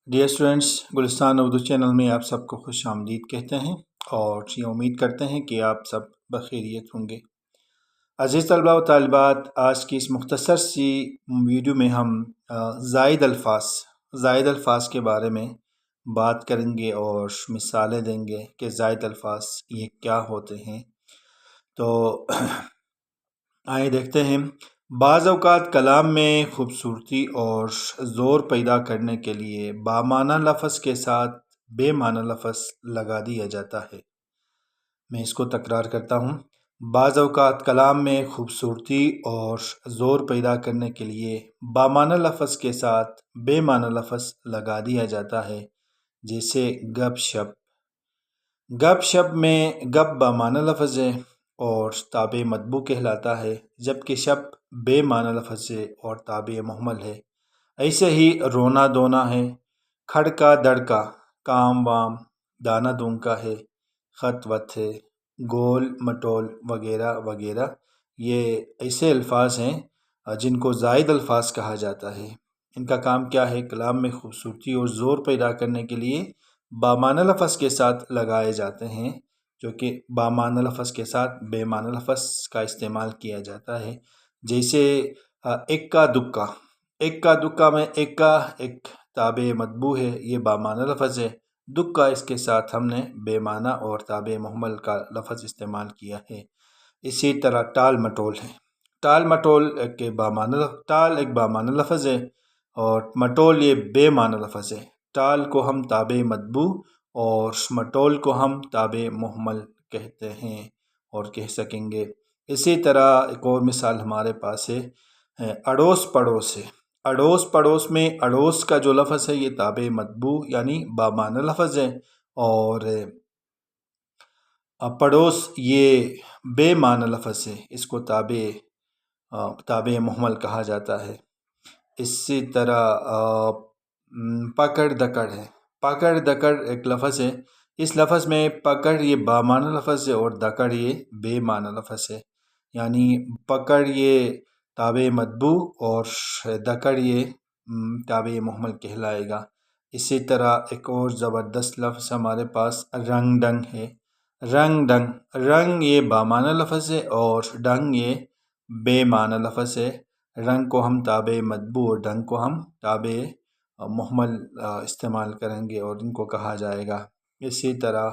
Dear students, گلستان Urdu channel میں آپ سب کو خوش آمدید کہتے ہیں اور یہ امید کرتے ہیں کہ آپ سب بخیریت ہوں گے۔ عزیز طلبہ و طالبات، آج کی اس مختصر سی ویڈیو میں ہم زائد الفاظ کے بارے میں بات کریں گے اور مثالیں دیں گے کہ زائد الفاظ یہ کیا ہوتے ہیں۔ تو آئے دیکھتے ہیں۔ بعض اوقات کلام میں خوبصورتی اور زور پیدا کرنے کے لیے بامعنی لفظ کے ساتھ بے معنی لفظ لگا دیا جاتا ہے۔ میں اس کو تکرار کرتا ہوں۔ بعض اوقات کلام میں خوبصورتی اور زور پیدا کرنے کے لیے بامعنی لفظ کے ساتھ بے معنی لفظ لگا دیا جاتا ہے، جیسے گپ شپ۔ گپ شپ میں گپ بامعنی لفظ ہے اور تابع مطبوع کہلاتا ہے، جبکہ شپ بے معنی لفظ ہے اور تابع محمل ہے۔ ایسے ہی رونا دھونا ہے، کھڑکا دڑکا، کام وام، دانا دونکا ہے، خط وط ہے، گول مٹول وغیرہ وغیرہ۔ یہ ایسے الفاظ ہیں جن کو زائد الفاظ کہا جاتا ہے۔ ان کا کام کیا ہے؟ کلام میں خوبصورتی اور زور پیدا کرنے کے لیے بامعنی لفظ کے ساتھ لگائے جاتے ہیں، جو کہ بامعنی لفظ کے ساتھ بے معنی لفظ کا استعمال کیا جاتا ہے، جیسے اکا دکا۔ اکا دکا میں اکا ایک تابع مطبوع ہے، یہ بامعنی لفظ ہے۔ دکا اس کے ساتھ ہم نے بے معنی اور تابع محمل کا لفظ استعمال کیا ہے۔ اسی طرح ٹال مٹول ہے۔ ٹال مٹول ٹال ایک بامعنی لفظ ہے اور مٹول یہ بے معنی لفظ ہے۔ ٹال کو ہم تابع مطبوع اور مٹول کو ہم تابع محمل کہتے ہیں اور کہہ سکیں گے۔ اسی طرح ایک اور مثال ہمارے پاس ہے، اڑوس پڑوس ہے۔ اڑوس پڑوس میں اڑوس کا جو لفظ ہے یہ تابع مطبوع یعنی بامعنی لفظ ہے، اور پڑوس یہ بے معنی لفظ ہے، اس کو تابع محمل کہا جاتا ہے۔ اسی طرح پکڑ دکڑ ہے۔ پکڑ دکڑ ایک لفظ ہے، اس لفظ میں پکڑ یہ بامعنی لفظ ہے اور دکڑ یہ بے معنی لفظ ہے، یعنی پکڑ یہ تابع مطبوع اور دکڑ یہ تابع محمل کہلائے گا۔ اسی طرح ایک اور زبردست لفظ ہمارے پاس رنگ ڈنگ ہے۔ رنگ ڈنگ، رنگ یہ بامعنی لفظ ہے اور ڈنگ یہ بے معنی لفظ ہے۔ رنگ کو ہم تابع مطبوع اور ڈنگ کو ہم تابع محمل استعمال کریں گے اور ان کو کہا جائے گا۔ اسی طرح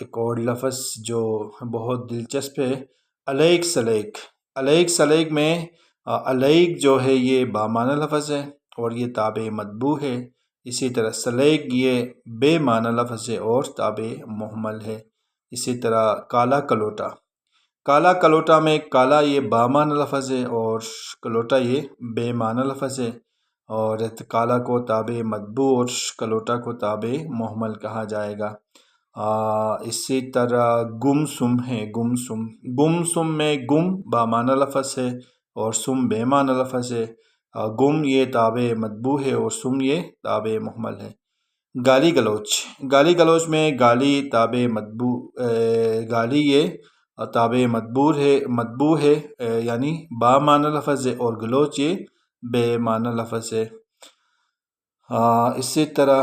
ایک اور لفظ جو بہت دلچسپ ہے، علیک سلیک۔ علیک سلیک میں علیک جو ہے یہ بامعنی لفظ ہے اور یہ تابع مطبوع ہے۔ اسی طرح سلیک یہ بے معنی لفظ ہے اور تابع محمل ہے۔ اسی طرح کالا کلوٹا۔ کالا کلوٹا میں کالا یہ بامعنی لفظ ہے اور کلوٹا یہ بے معنی لفظ ہے، اور کالا کو تابع مطبوع اور کلوٹا کو تابع محمل کہا جائے گا۔ اسی طرح گم سم ہے۔ گم سم، گم سم میں گم بامعنی لفظ ہے اور سم بے معنی لفظ ہے۔ گم یہ تابع مطبوع ہے اور سم یہ تابع محمل ہے۔ گالی گلوچ۔ گالی گلوچ میں گالی تابع مطبوع، گالی یہ تابع مطبوع ہے یعنی بامعنی لفظ ہے اور گلوچ یہ بے معنی لفظ ہے۔ اسی طرح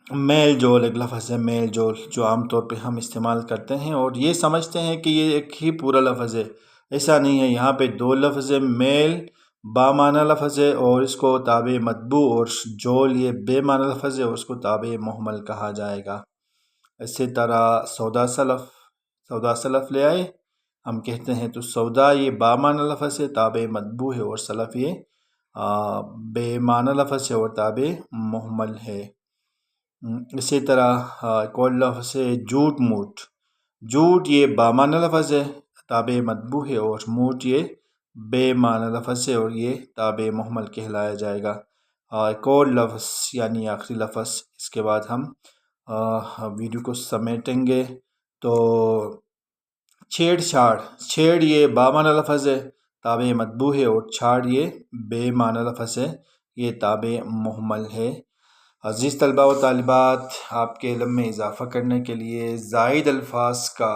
میل جول ایک لفظ ہے، میل جول، جو عام طور پہ ہم استعمال کرتے ہیں اور یہ سمجھتے ہیں کہ یہ ایک ہی پورا لفظ ہے۔ ایسا نہیں ہے، یہاں پہ دو لفظ ہے۔ میل بامعنی لفظ ہے اور اس کو تابع مطبوع، اور جول یہ بے معنی لفظ ہے اور اس کو تابع محمل کہا جائے گا۔ اسی طرح سودا سلف۔ سودا سلف لے آئے، ہم کہتے ہیں تو سودا یہ بامعنی لفظ ہے، تابع مطبوع ہے، اور سلف یہ بے معنی لفظ ہے اور تابع محمل ہے۔ اسی طرح ایک اور لفظ ہے جھوٹ موٹ۔ جھوٹ یہ بامعنی لفظ ہے، تابع مطبوع ہے، اور موٹ یہ بے معنی لفظ ہے اور یہ تابع محمل کہلایا جائے گا۔ ایک اور لفظ یعنی آخری لفظ، اس کے بعد ہم ویڈیو کو سمیٹیں گے، تو چھیڑ چھاڑ۔ چھیڑ یہ بامعنی لفظ ہے، تابع مطبوع ہے، اور چھاڑ یہ بے معنی لفظ ہے، یہ تابع محمل ہے۔ عزیز طلبہ و طالبات، آپ کے علم میں اضافہ کرنے کے لیے زائد الفاظ کا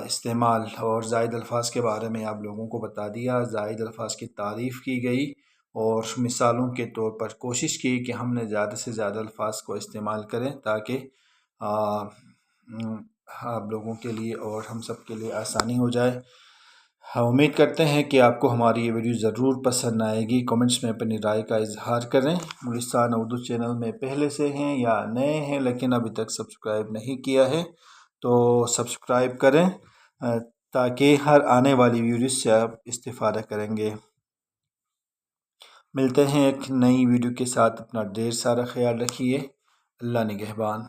استعمال اور زائد الفاظ کے بارے میں آپ لوگوں کو بتا دیا، زائد الفاظ کی تعریف کی گئی اور مثالوں کے طور پر کوشش کی کہ ہم نے زیادہ سے زیادہ الفاظ کو استعمال کریں تاکہ آپ لوگوں کے لیے اور ہم سب کے لیے آسانی ہو جائے۔ ہم امید کرتے ہیں کہ آپ کو ہماری یہ ویڈیو ضرور پسند آئے گی۔ کمنٹس میں اپنی رائے کا اظہار کریں۔ مغلستان اردو چینل میں پہلے سے ہیں یا نئے ہیں لیکن ابھی تک سبسکرائب نہیں کیا ہے تو سبسکرائب کریں تاکہ ہر آنے والی ویڈیو سے آپ استفادہ کریں گے۔ ملتے ہیں ایک نئی ویڈیو کے ساتھ۔ اپنا ڈھیر سارا خیال رکھیے۔ اللہ نگہبان۔